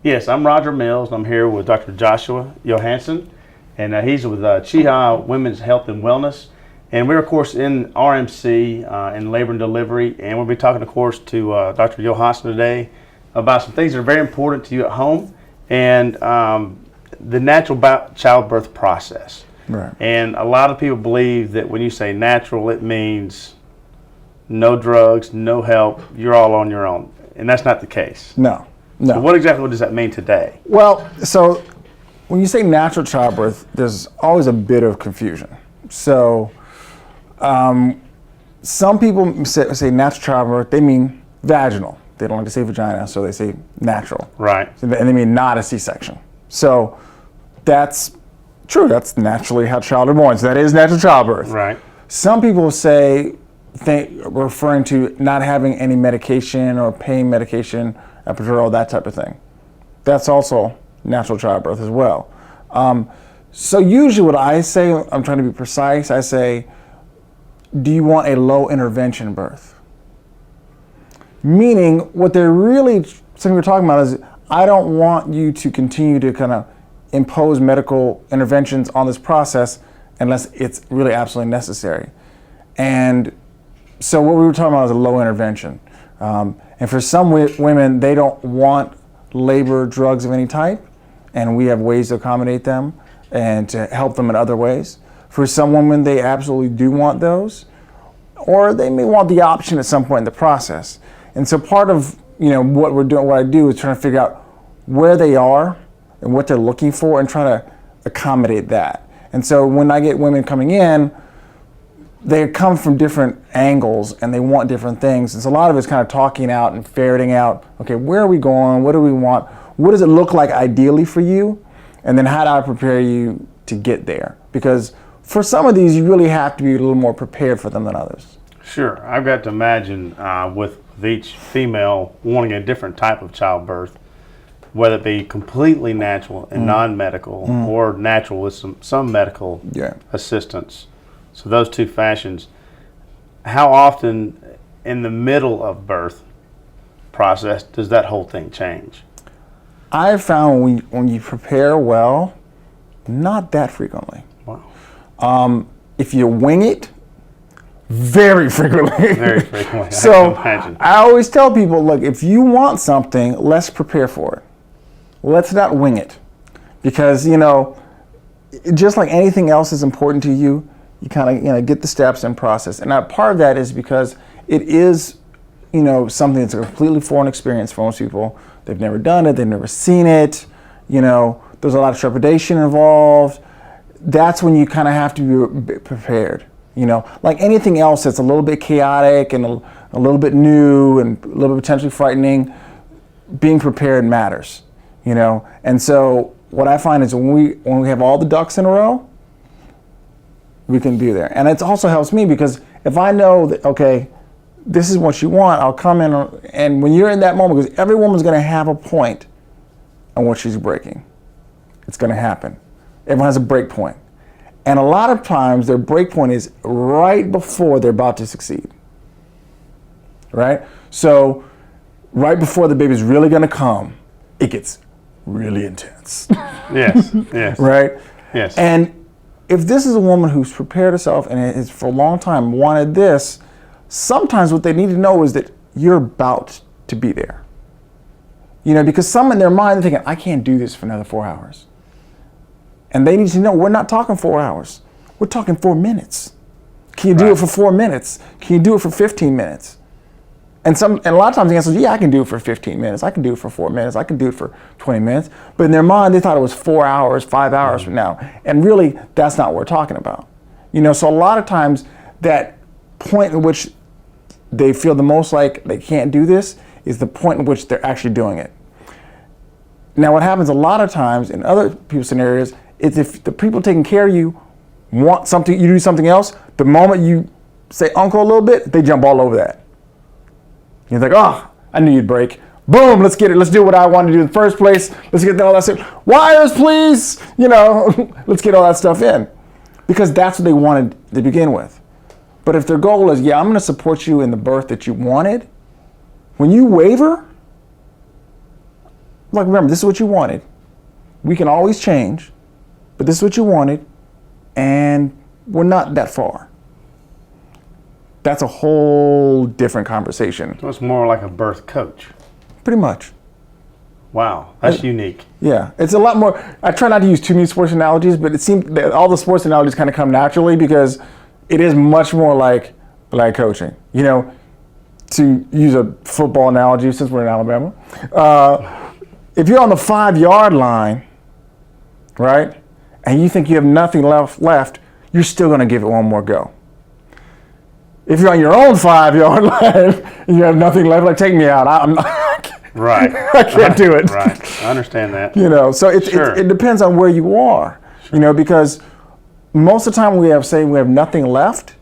Yes, I'm Roger Mills. I'm here with Dr. Joshua Johannson, and he's with Cheaha Women's Health and Wellness. And we're, of course, in RMC, in labor and delivery, and we'll be talking, of course, to Dr. Johannson today about some things that are very important to you at home and the natural childbirth process. Right. And a lot of people believe that when you say natural, it means no drugs, no help, you're all on your own. And that's not the case. No. So what exactly does that mean today? Well, so when you say natural childbirth, there's always a bit of confusion. So some people say natural childbirth, they mean vaginal. They don't like to say vagina, so they say natural. Right. And they mean not a C-section. So that's true. That's naturally how child are born. So that is natural childbirth. Right. Some people referring to not having any medication or pain medication, epidural, that type of thing. That's also natural childbirth as well. So usually what I say, I'm trying to be precise, I say, do you want a low intervention birth? Meaning what they're really, something we're talking about is, I don't want you to continue to kind of impose medical interventions on this process unless it's really absolutely necessary. And so what we were talking about is a low intervention. And for some women, they don't want labor drugs of any type, and we have ways to accommodate them and to help them in other ways. For some women, they absolutely do want those, or they may want the option at some point in the process. And so part of what we're doing, what I do is trying to figure out where they are and what they're looking for and try to accommodate that. And so when I get women coming in, they come from different angles and they want different things. And so a lot of it's kind of talking out and ferreting out, okay, where are we going? What do we want? What does it look like ideally for you? And then how do I prepare you to get there? Because for some of these, you really have to be a little more prepared for them than others. Sure. I've got to imagine with each female wanting a different type of childbirth, whether it be completely natural and non-medical or natural with some medical assistance. So those two fashions. How often in the middle of birth process does that whole thing change? I've found when you prepare well, not that frequently. Wow. If you wing it, very frequently. Very frequently. So I can imagine. I always tell people, look, if you want something, let's prepare for it. Let's not wing it. Because, just like anything else is important to you, you kind of get the steps and process. And part of that is because it is, something that's a completely foreign experience for most people. They've never done it. They've never seen it. There's a lot of trepidation involved. That's when you kind of have to be prepared. Like anything else that's a little bit chaotic and a little bit new and a little bit potentially frightening, being prepared matters. And so what I find is when we have all the ducks in a row, we can be there. And it also helps me because if I know that, okay, this is what you want, I'll come in, and when you're in that moment, because every woman's going to have a point on what she's breaking. It's going to happen. Everyone has a break point. And a lot of times their break point is right before they're about to succeed. Right? So right before the baby's really going to come, it gets really intense. Yes, yes. Right? Yes. And if this is a woman who's prepared herself and has for a long time wanted this, sometimes what they need to know is that you're about to be there. Because some in their mind are thinking, I can't do this for another 4 hours. And they need to know, we're not talking 4 hours. We're talking 4 minutes. Can you do it for 4 minutes? Can you do it for 15 minutes? And a lot of times the answer is, yeah, I can do it for 15 minutes. I can do it for 4 minutes. I can do it for 20 minutes. But in their mind, they thought it was 4 hours, 5 hours from now. And really, that's not what we're talking about. So a lot of times that point in which they feel the most like they can't do this is the point in which they're actually doing it. Now, what happens a lot of times in other people's scenarios is if the people taking care of you want something, you do something else, the moment you say uncle a little bit, they jump all over that. You're like, oh, I knew you'd break. Boom, let's get it. Let's do what I wanted to do in the first place. Let's get all that stuff. Wires, please. Let's get all that stuff in. Because that's what they wanted to begin with. But if their goal is, yeah, I'm going to support you in the birth that you wanted, when you waver, Look, remember, this is what you wanted. We can always change, but this is what you wanted, and we're not that far. That's a whole different conversation. So it's more like a birth coach. Pretty much. Wow, that's unique. Yeah, it's a lot more. I try not to use too many sports analogies, but it seems that all the sports analogies kind of come naturally because it is much more like coaching. You know, to use a football analogy, since we're in Alabama, if you're on the 5-yard line, right, and you think you have nothing left, you're still going to give it one more go. If you're on your own 5-yard line and you have nothing left, like, take me out. I'm not. Right. I can't do it. Right. I understand that. You know, so Sure. it depends on where you are. Sure. You know, because most of the time we have nothing left.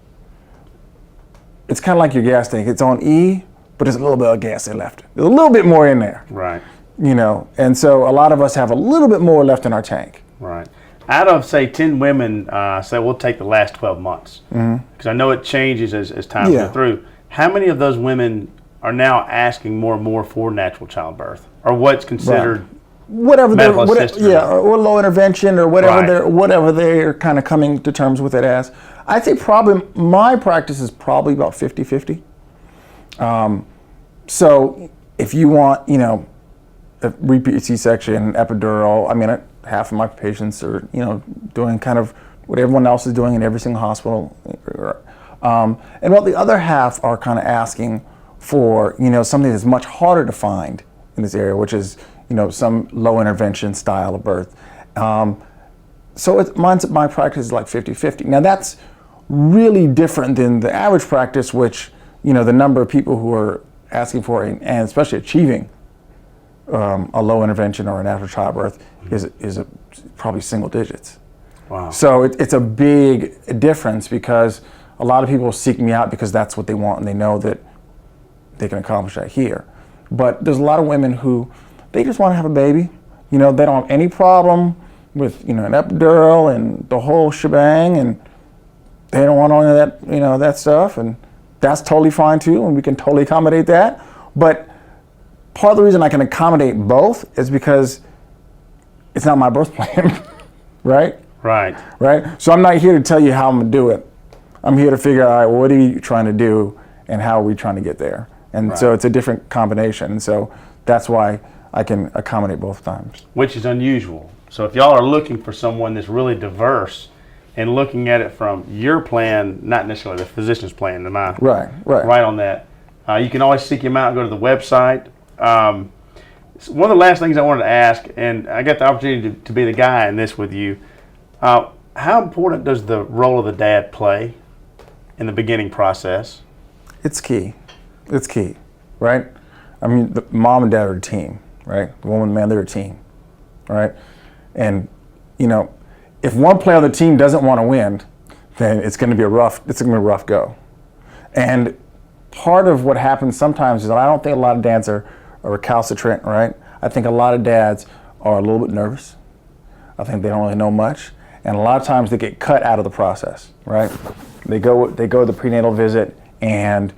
It's kind of like your gas tank. It's on E, but there's a little bit of gas left. There's a little bit more in there. Right. You know, and so a lot of us have a little bit more left in our tank. Right. Out of, say, 10 women, say we'll take the last 12 months, because I know it changes as time goes through. How many of those women are now asking more and more for natural childbirth, or what's considered medical assisted? Or low intervention, or whatever they're kind of coming to terms with it as. I'd say probably my practice is probably about 50-50. So if you want, you know, a repeat C-section, epidural, I mean, half of my patients are, you know, doing kind of what everyone else is doing in every single hospital. And what the other half are kind of asking for, you know, something that's much harder to find in this area, which is, you know, some low intervention style of birth. So my practice is like 50-50. Now that's really different than the average practice, which, you know, the number of people who are asking for and especially achieving a low intervention or a natural childbirth is probably single digits. Wow. So it's a big difference because a lot of people seek me out because that's what they want and they know that they can accomplish that here. But there's a lot of women who, they just want to have a baby. You know, they don't have any problem with, you know, an epidural and the whole shebang, and they don't want any of that, you know, that stuff, and that's totally fine too, and we can totally accommodate that. But part of the reason I can accommodate both is because it's not my birth plan, right? Right. Right? So I'm not here to tell you how I'm gonna do it. I'm here to figure out, well, what are you trying to do and how are we trying to get there? And so it's a different combination. And so that's why I can accommodate both times. Which is unusual. So if y'all are looking for someone that's really diverse and looking at it from your plan, not necessarily the physician's plan, am I right on that? You can always seek him out and go to the website. One of the last things I wanted to ask, and I got the opportunity to be the guy in this with you, how important does the role of the dad play in the beginning process? It's key. It's key, right? I mean, the mom and dad are a team, right? The woman and man, they're a team, right? And, you know, if one player on the team doesn't want to win, then it's going to be a rough go. And part of what happens sometimes is that I don't think a lot of dads are recalcitrant, right? I think a lot of dads are a little bit nervous. I think they don't really know much. And a lot of times they get cut out of the process, right? They go to the prenatal visit and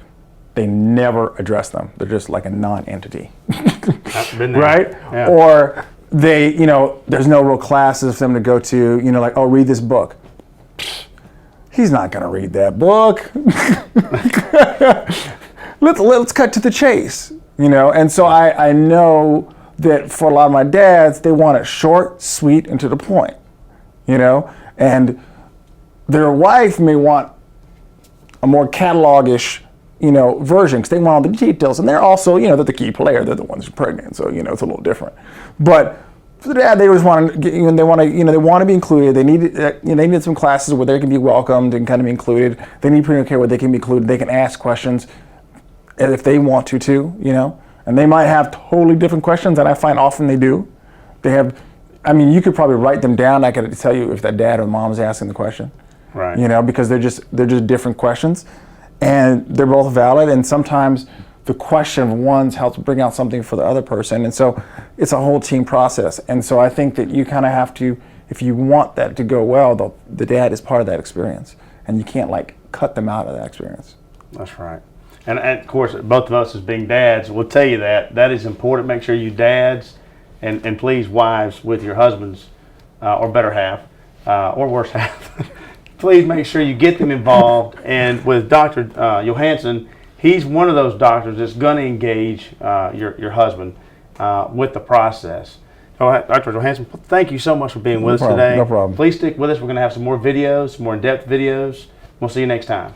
they never address them. They're just like a non-entity, right? Yeah. Or they, you know, there's no real classes for them to go to, you know, like, oh, read this book. He's not gonna read that book. Let's cut to the chase, you know? And so I know that for a lot of my dads, they want it short, sweet, and to the point, you know? And their wife may want a more catalog-ish, you know, version, because they want all the details, and they're also, you know, they're the key player. They're the ones who's pregnant, so you know it's a little different. But for the dad, they always want to get, they want to be included. They need some classes where they can be welcomed and kind of be included. They need prenatal care where they can be included. They can ask questions if they want to too, you know. And they might have totally different questions, and I find often they do. They have, I mean, you could probably write them down. I could tell you if that dad or mom is asking the question, right? You know, because they're just different questions. And they're both valid, and sometimes the question of one's helps bring out something for the other person, and so it's a whole team process. And so I think that you kind of have to, if you want that to go well, the dad is part of that experience, and you can't like cut them out of that experience. That's right. And of course, both of us as being dads will tell you that is important. Make sure you dads And please, wives with your husbands, or better half, or worse half, please make sure you get them involved. And with Dr. Johannson, he's one of those doctors that's going to engage your husband with the process. So, Dr. Johannson, thank you so much for being with us today. No problem. Please stick with us. We're going to have some more videos, some more in-depth videos. We'll see you next time.